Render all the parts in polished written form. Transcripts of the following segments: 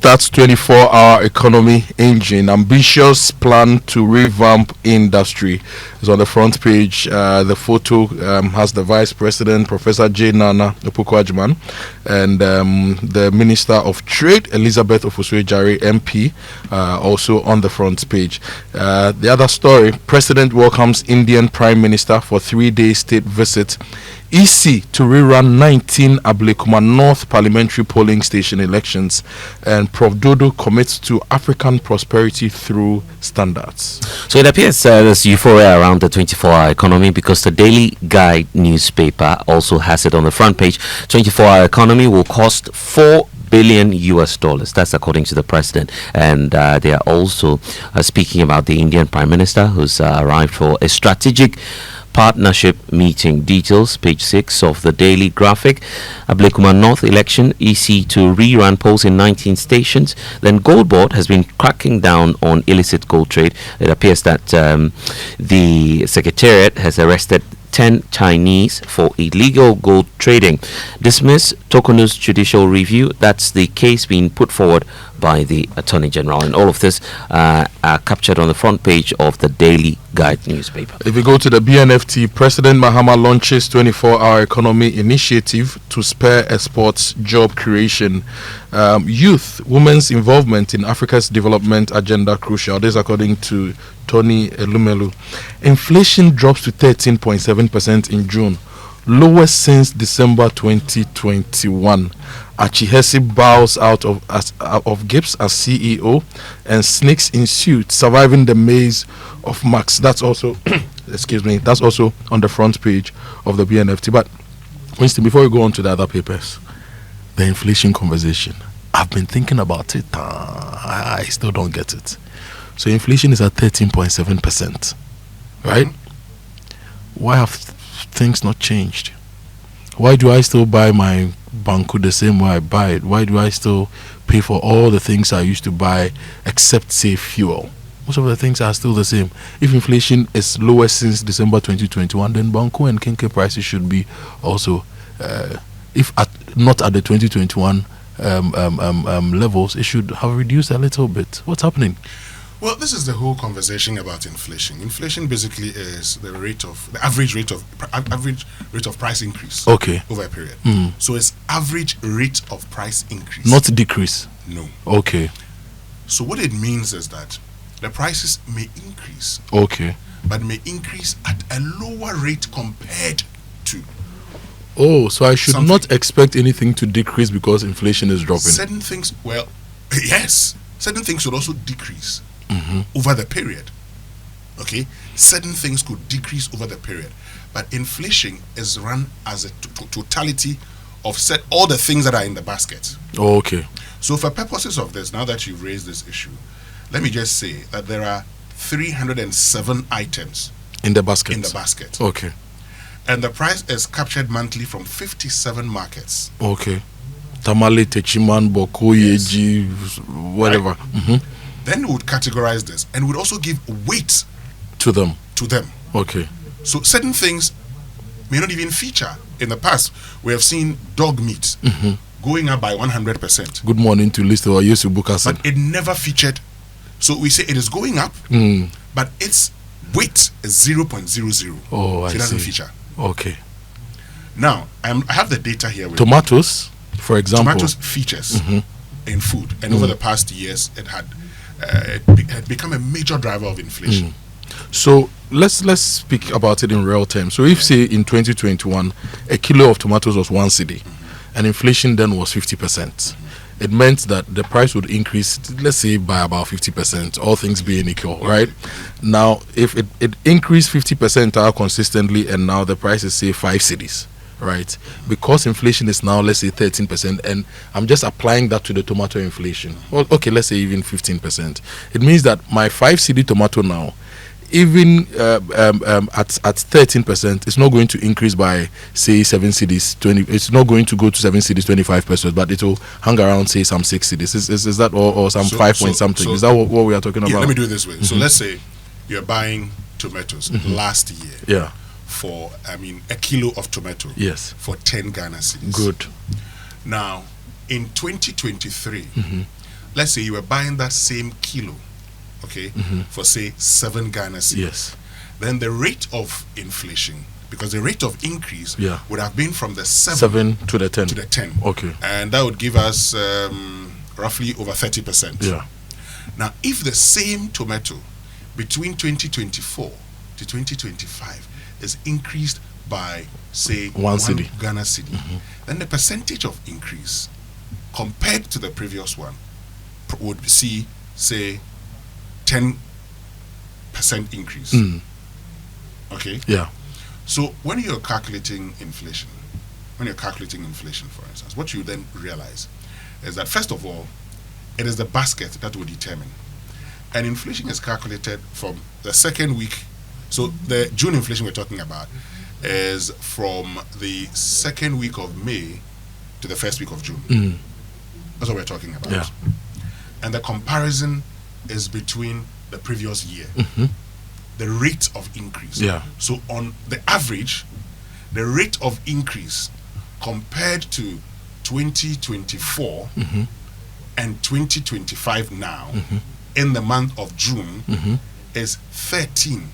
That's 24-hour economy engine. Ambitious plan to revamp industry is on the front page. The photo has the Vice President, Professor J. Nana Opoku-Agyeman, and the Minister of Trade, Elizabeth Ofosu-Ejare, MP, also on the front page. The other story, President welcomes Indian Prime Minister for 3-day state visit. EC to rerun 19 Ablekuma North parliamentary polling station elections, and Prof. Dodo commits to African prosperity through standards. So it appears there's euphoria around the 24-hour economy because the Daily Guide newspaper also has it on the front page. 24-hour economy will cost $4 billion US. That's according to the president, and they are also speaking about the Indian Prime Minister who's arrived for a strategic partnership meeting. Details, page 6 of the Daily Graphic. Ablekuma North election, EC to rerun polls in 19 stations. Then Gold Board has been cracking down on illicit gold trade. It appears that the Secretariat has arrested 10 Chinese for illegal gold trading. Dismiss Tokono's judicial review. That's the case being put forward by the Attorney General. And all of this are captured on the front page of the Daily Guide newspaper. If we go to the BNFT, President Mahama launches 24-hour economy initiative to spur exports, job creation. Youth, women's involvement in Africa's development agenda crucial. This according to Tony Elumelu. Inflation drops to 13.7% in June, lowest since December 2021. Achihesi bows out of Gibbs as CEO, and snakes ensued, surviving the maze of Max. That's also, excuse me, that's also on the front page of the BNFT. But Winston, before we go on to the other papers, the inflation conversation, I've been thinking about it. I still don't get it. So inflation is at 13.7%, right? Why have things not changed? Why do I still buy my Banku the same way I buy it? Why do I still pay for all the things I used to buy except, say, fuel? Most of the things are still the same. If inflation is lowest since December 2021, then Banku and Kinke prices should be also, if not at the 2021 levels, it should have reduced a little bit. What's happening? Well, this is the whole conversation about inflation. Inflation basically is the average rate of price increase. Okay. Over a period. So it's average rate of price increase, not decrease. No. Okay. So what it means is that the prices may increase. Okay. But may increase at a lower rate compared to. Oh, so I should not expect anything to decrease because inflation is dropping. Certain things, well, yes, certain things should also decrease. Over the period. Okay, certain things could decrease over the period, but inflation is run as a totality of all the things that are in the basket. Oh, okay. So for purposes of this, now that you've raised this issue, let me just say that there are 307 items in the basket. Okay. And the price is captured monthly from 57 markets. Okay. Tamale, Techiman, Boko, Yeji, whatever. Right. Then we would categorize this and would also give weight to them. Okay. So certain things may not even feature. In the past, we have seen dog meat going up by 100%. Good morning to Lister or Yesu Bukasan. But it never featured. So we say it is going up, but its weight is 0.00. Oh, I see. It doesn't feature. Okay. Now, I have the data here. With tomatoes, for example. Tomatoes features in food, and over the past years, it had become a major driver of inflation. So let's speak about it in real terms. So if say in 2021 a kilo of tomatoes was 1 cedi and inflation then was 50%, it meant that the price would increase, let's say, by about 50%, all things being equal, right? Now if it increased 50% consistently, and now the price is, say, 5 cedis, right? Because inflation is now, let's say, 13%, and I'm just applying that to the tomato inflation. Well, okay, let's say even 15%. It means that my 5 cedi tomato now, even at 13%, it's not going to increase by, say, 7 cedis 20. It's not going to go to 7 cedis 25 pesos, but it will hang around, say, some 6 cedis. Is that or some 5 point something? So is that what we are talking about? Let me do it this way. So let's say you're buying tomatoes last year. Yeah. For a kilo of tomato. Yes. For 10 Ghana cedis. Good. Now, in 2023, let's say you were buying that same kilo, okay, for say 7 Ghana cedis. Yes. Then the rate of inflation, because the rate of increase Yeah. would have been from the 7 to the 10. to the 10. Okay. And that would give us roughly over 30%. Yeah. Now, if the same tomato between 2024 to 2025 is increased by, say, 1 cedi. Ghana cedi, then the percentage of increase compared to the previous one would see, say, 10% increase. Okay? Yeah. So when you're calculating inflation, for instance, what you then realize is that, first of all, it is the basket that will determine. And inflation is calculated from the second week. So the June inflation we're talking about is from the second week of May to the first week of June. That's what we're talking about. Yeah. And the comparison is between the previous year. The rate of increase. Yeah. So on the average, the rate of increase compared to 2024 and 2025 now in the month of June is 13%.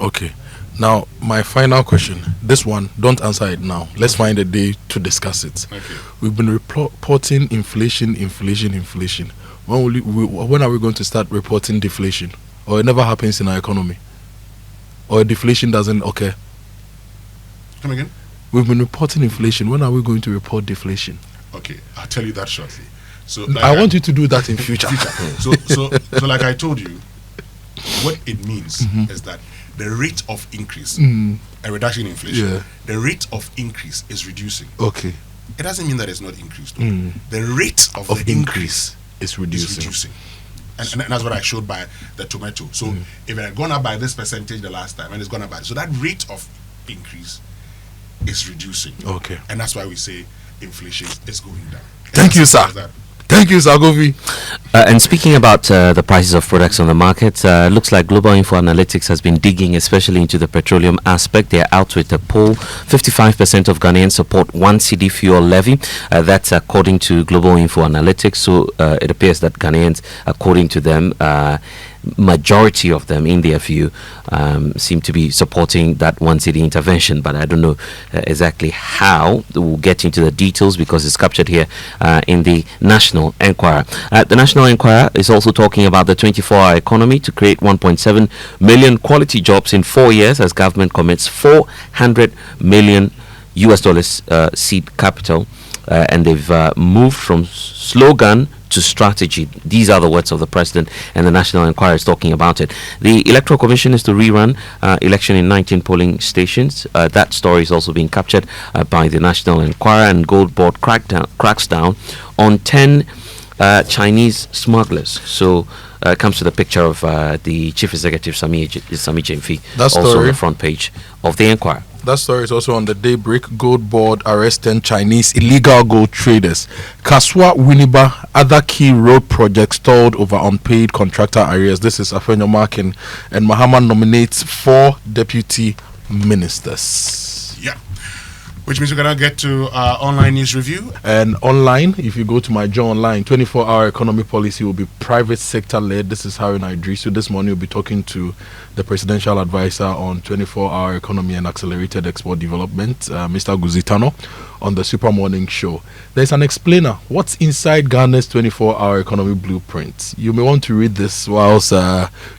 Okay. Now, my final question. This one, don't answer it now. Let's find a day to discuss it. Okay. We've been reporting inflation. When are we going to start reporting deflation? Or it never happens in our economy? Or deflation doesn't occur? Come again? We've been reporting inflation. When are we going to report deflation? Okay, I'll tell you that shortly. So I want you to do that in future. So like I told you, what it means is that the rate of increase, a reduction in inflation, the rate of increase is reducing. Okay. It doesn't mean that it's not increased. The rate of the increase is reducing. is reducing. And that's what I showed by the tomato. So if it had gone up by this percentage the last time and it's gone up by so that rate of increase is reducing. Okay. And that's why we say inflation is going down. Thank you, sir. Thank you, Sagovi. And speaking about the prices of products on the market, looks like Global Info Analytics has been digging especially into the petroleum aspect. They're out with a poll. 55% of Ghanaians support 1 cedi fuel levy. That's according to Global Info Analytics. So it appears that Ghanaians, according to them, majority of them in their view seem to be supporting that 1 cedi intervention, but I don't know exactly how. We'll get into the details because it's captured here in the National Enquirer. The National Enquirer is also talking about the 24-hour economy to create 1.7 million quality jobs in 4 years as government commits $400 million seed capital, and they've moved from slogan to strategy. These are the words of the president, and the National Enquirer is talking about it. The Electoral Commission is to rerun election in 19 polling stations. That story is also being captured by the National Enquirer, and Gold Board cracks down on 10 Chinese smugglers. So it comes to the picture of the Chief Executive Sami Jemfi, also on the front page of the Enquirer. That story is also on the Daybreak. Gold Board arrests 10 Chinese illegal gold traders. Kaswa, Winneba, other key road projects stalled over unpaid contractor arrears. This is Afenyo Markin, and Mahama nominates 4 deputy ministers. Yeah. Which means we're going to get to our online news review. And online, if you go to my Joe Online, 24-hour economy policy will be private sector led. This is Harun Idrisu. This morning we'll be talking to the presidential advisor on 24-hour economy and accelerated export development, Mr. Guzitano, on the Super Morning Show. There's an explainer. What's inside Ghana's 24-hour economy blueprint? You may want to read this whilst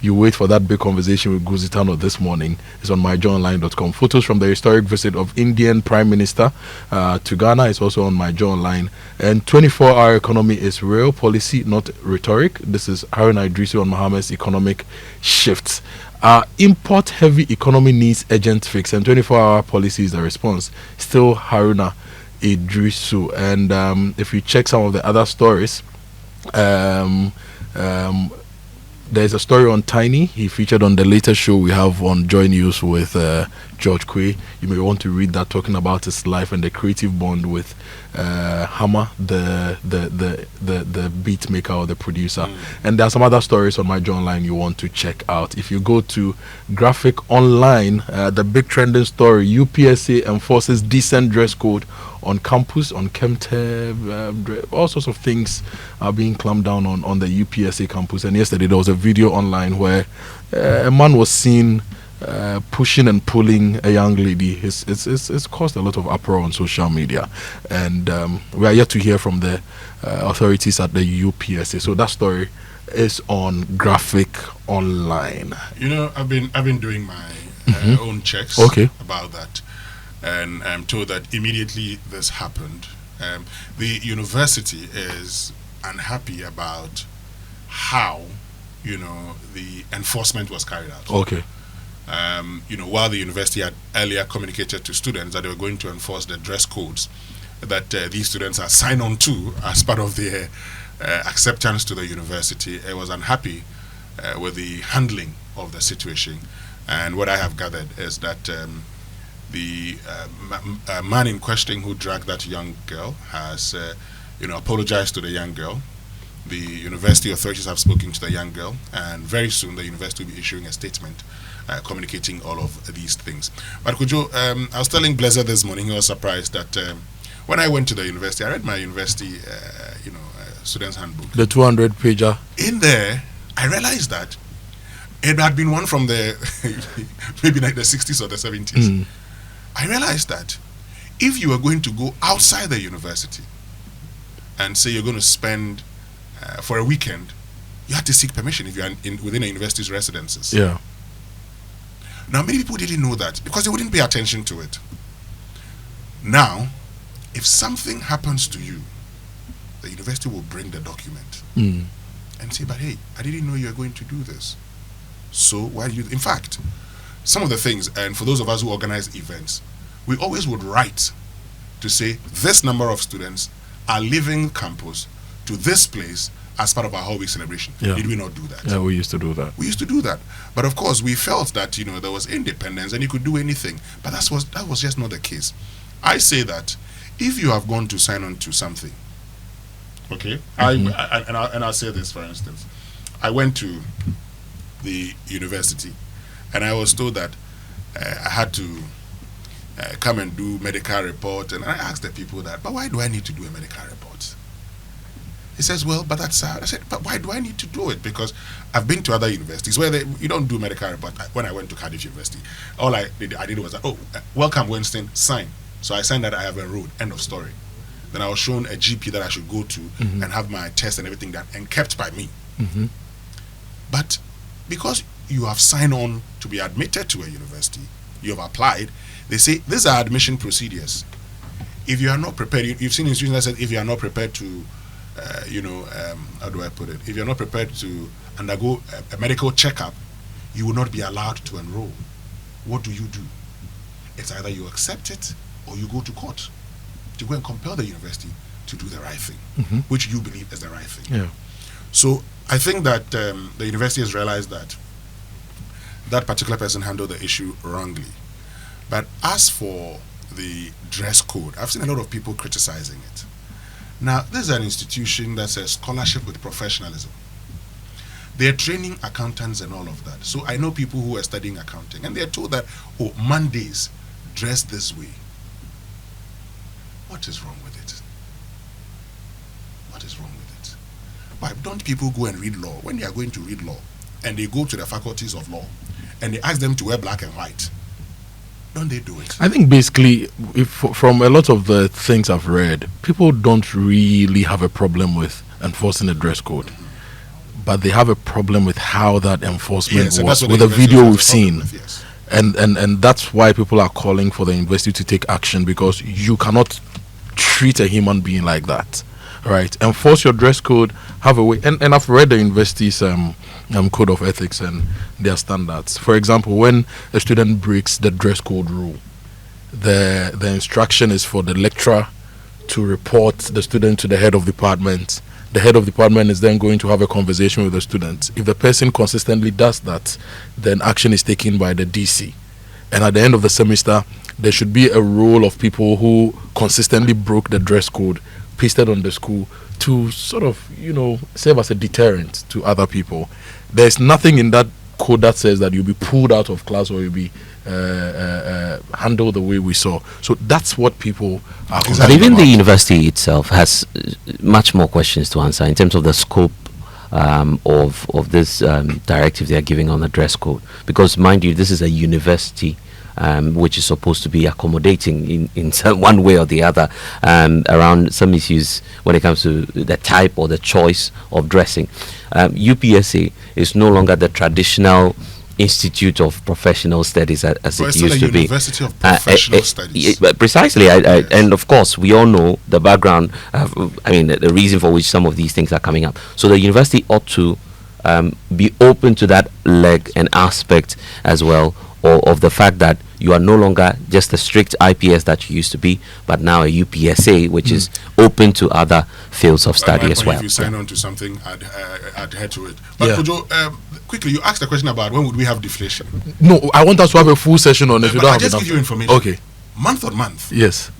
you wait for that big conversation with Guzitano this morning. It's on myjournline.com. Photos from the historic visit of Indian Prime Minister to Ghana is also on My Joe Online. And 24-hour economy is real policy, not rhetoric. This is Harun Idrisu on Mohammed's economic shifts. Import-heavy economy needs urgent fix, and 24-hour policy is the response. Still Haruna Idrisu. And if you check some of the other stories, there's a story on Tiny. He featured on the latest show we have on Joy News with George Quay. You may want to read that, talking about his life and the creative bond with Hammer, the beat maker or the producer. And there are some other stories on my Joe Online you want to check out. If you go to Graphic Online, the big trending story: UPSA enforces decent dress code on campus, on Chemteb. All sorts of things are being clamped down on the UPSA campus. And yesterday there was a video online where a man was seen pushing and pulling a young lady. It's caused a lot of uproar on social media, and we are yet to hear from the authorities at the UPSA. So that story is on Graphic Online. You know, I've been doing my own checks about that, and I'm told that immediately this happened, the university is unhappy about how, you know, the enforcement was carried out. You know, while the university had earlier communicated to students that they were going to enforce the dress codes that these students are signed on to as part of their acceptance to the university, I was unhappy with the handling of the situation. And what I have gathered is that the man in question who dragged that young girl has, you know, apologized to the young girl. The university authorities have spoken to the young girl, and very soon the university will be issuing a statement communicating all of these things. But Kujo, I was telling Blazer this morning, he was surprised that when I went to the university, I read my university, you know, student's handbook. The 200-pager. In there, I realized that it had been one from the maybe like the 60s or the 70s. I realized that if you were going to go outside the university and say you're going to spend for a weekend, you had to seek permission if you're within a university's residences. Yeah. Now, many people didn't know that because they wouldn't pay attention to it. Now, if something happens to you, the university will bring the document and say, but hey, I didn't know you were going to do this. So why do you... In fact, some of the things, and for those of us who organize events, we always would write to say, this number of students are leaving campus to this place as part of our whole week celebration. Yeah. Did we not do that? Yeah, we used to do that. We used to do that. But of course, we felt that, you know, there was independence and you could do anything. But that was just not the case. I say that if you have gone to sign on to something, okay, I'll say this, for instance. I went to the university and I was told that I had to come and do medical report, and I asked the people that, but why do I need to do a medical report? He says, well, but that's I said, but why do I need to do it? Because I've been to other universities where you don't do medical report. When I went to Cardiff University, all I did was, welcome Winston, sign. So I signed that I have enrolled, end of story. Then I was shown a GP that I should go to and have my test and everything that, and kept by me. But because you have signed on to be admitted to a university, you have applied, they say these are admission procedures. If you are not prepared, you've seen institutions that said if you are not prepared to how do I put it? If you're not prepared to undergo a medical checkup, you will not be allowed to enroll. What do? It's either you accept it or you go to court to go and compel the university to do the right thing, which you believe is the right thing. Yeah. So I think that the university has realized that that particular person handled the issue wrongly. But as for the dress code, I've seen a lot of people criticizing it. Now, this is an institution that's a scholarship with professionalism. They're training accountants and all of that. So I know people who are studying accounting, and they're told that, Mondays, dress this way. What is wrong with it? What is wrong with it? Why don't people go and read law? When they are going to read law, and they go to the faculties of law, and they ask them to wear black and white, don't they do it? I think basically, from a lot of the things I've read, people don't really have a problem with enforcing the dress code, but they have a problem with how that enforcement was with the video we've seen. Yes. And that's why people are calling for the university to take action, because you cannot treat a human being like that, right? Enforce your dress code, have a way. And I've read the university's code of ethics and their standards. For example, when a student breaks the dress code rule, the instruction is for the lecturer to report the student to the head of department. The head of department is then going to have a conversation with the student. If the person consistently does that, then action is taken by the DC. And at the end of the semester, there should be a role of people who consistently broke the dress code pasted on the school to sort of, serve as a deterrent to other people. There's nothing in that code that says that you'll be pulled out of class or you'll be handled the way we saw. So that's what people are But concerned even about. the university itself has much more questions to answer in terms of the scope of this directive they are giving on the dress code. Because, mind you, this is a university which is supposed to be accommodating in some one way or the other around some issues when it comes to the type or the choice of dressing. UPSA is no longer the traditional Institute of Professional Studies as But it it's still used a to be. University of Professional Studies. Precisely, Yes. and of course we all know the background. The reason for which some of these things are coming up. So the university ought to be open to that leg and aspect as well, or of the fact that you are no longer just a strict IPS that you used to be, but now a UPSA, which is open to other fields of study as well. If you sign on to something, adhere to it. But Yeah. Kojo, quickly, you asked a question about when would we have deflation. No, I want us to have a full session on it. You But don't I'll have just enough give you time. information. Okay. Month on month, Yes.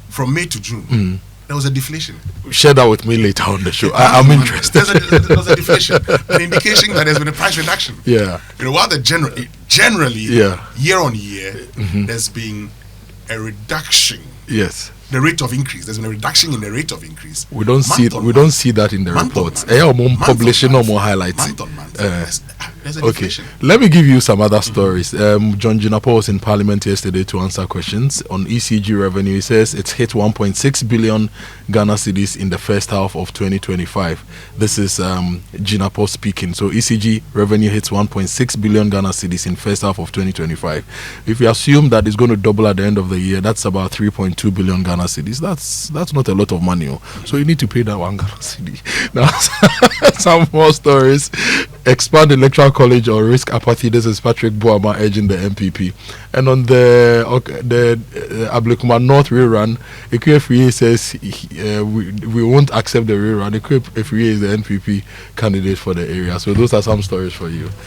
from May to June, there was a deflation. Share that with me later on the show. I'm interested. There was a deflation, an indication that there's been a price reduction. Yeah. While generally, Yeah. year on year, there's been a reduction. Yes. The rate of increase. There's been a reduction in the rate of increase. We don't see it. Month on We month. don't see that in the Month on reports. month. More Month on publishing, no month. more highlights. Month on month. There's a Okay, deflation. let me give you some other stories. John Jinapor was in Parliament yesterday to answer questions on ECG revenue. He says it's hit 1.6 billion Ghana cedis in the first half of 2025. This is Jinapor speaking. So ECG revenue hits 1.6 billion Ghana cedis in first half of 2025. If we assume that it's going to double at the end of the year, that's about 3.2 billion Ghana cedis. That's not a lot of money. So you need to pay that one Ghana cedi. Now, some more stories. Expand electoral college or risk apathy. This is Patrick Boama urging the MPP. And on the Ablekuma North rerun, Ekwefriye says we won't accept the rerun. Ekwefriye is the NPP candidate for the area. So those are some stories for you.